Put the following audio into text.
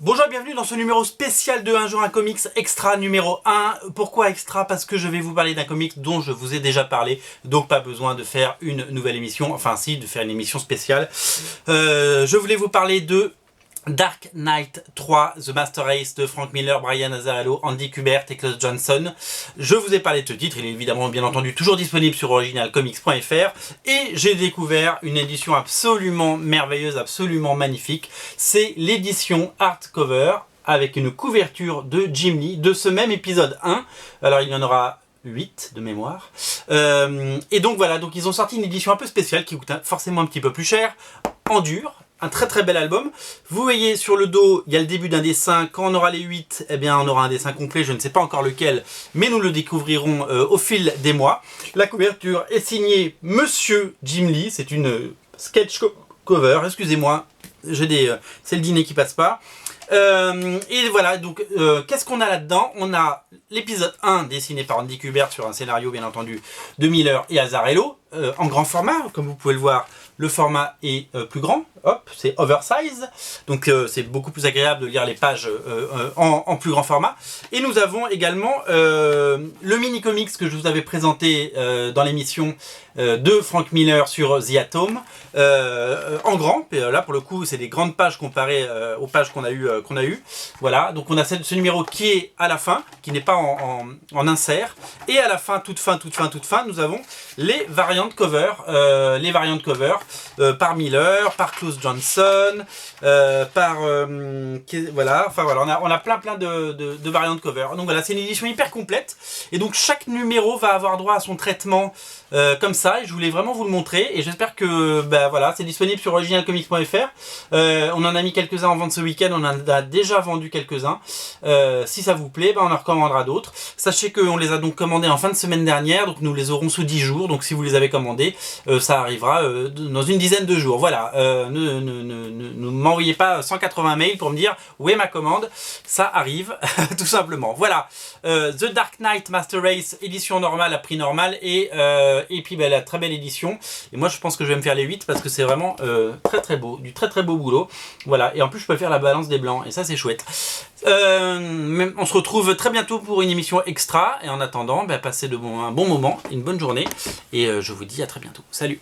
Bonjour et bienvenue dans ce numéro spécial de Un jour un comics extra numéro 1. Pourquoi extra? Parce que je vais vous parler d'un comics dont je vous ai déjà parlé, donc pas besoin de faire une nouvelle émission, enfin si, de faire une émission spéciale. Je voulais vous parler de Dark Knight 3, The Master Race de Frank Miller, Brian Azzarello, Andy Kubert et Klaus Johnson. Je vous ai parlé de ce titre, il est évidemment bien entendu toujours disponible sur originalcomics.fr et j'ai découvert une édition absolument merveilleuse, absolument magnifique. C'est l'édition hardcover avec une couverture de Jim Lee de ce même épisode 1. Alors il y en aura 8 de mémoire. Et donc voilà, donc ils ont sorti une édition un peu spéciale qui coûte forcément un petit peu plus cher, en dur. Un très très bel album. Vous voyez sur le dos, il y a le début d'un dessin. Quand on aura les 8, eh bien on aura un dessin complet. Je ne sais pas encore lequel, mais nous le découvrirons au fil des mois. La couverture est signée Monsieur Jim Lee. C'est une sketch cover. Excusez-moi, c'est le dîner qui passe pas. Et voilà, donc qu'est-ce qu'on a là-dedans? On a l'épisode 1 dessiné par Andy Kubert sur un scénario bien entendu de Miller et Azzarello en grand format, comme vous pouvez le voir. Le format est plus grand, hop, c'est oversize, donc c'est beaucoup plus agréable de lire les pages en plus grand format. Et nous avons également le mini-comics que je vous avais présenté dans l'émission de Frank Miller sur The Atom, en grand. Et là pour le coup c'est des grandes pages comparées aux pages qu'on a eu. Voilà, donc on a ce numéro qui est à la fin, qui n'est pas en insert. Et à la fin, toute fin, nous avons les variantes cover, par Miller, par Klaus Johnson, voilà, enfin voilà, on a plein de variantes cover. Donc voilà, c'est une édition hyper complète. Et donc chaque numéro va avoir droit à son traitement comme ça. Et je voulais vraiment vous le montrer. Et j'espère que voilà, c'est disponible sur originalcomics.fr. On en a mis quelques-uns en vente ce week-end. On en a déjà vendu quelques-uns. Si ça vous plaît, on en recommandera d'autres. Sachez qu'on les a donc commandés en fin de semaine dernière. Donc nous les aurons sous 10 jours. Donc si vous les avez commandés, ça arrivera dans une dizaine de jours. Voilà, ne m'envoyez pas 180 mails pour me dire où est ma commande. Ça arrive, tout simplement. Voilà, The Dark Knight Master Race, édition normale à prix normal. Et puis la très belle édition. Et moi je pense que je vais me faire les 8 parce que c'est vraiment très très beau, du très très beau boulot. Voilà, et en plus je peux faire la balance des blancs et ça c'est chouette. On se retrouve très bientôt pour une émission extra. Et en attendant, passez un bon moment, une bonne journée. Et je vous dis à très bientôt. Salut!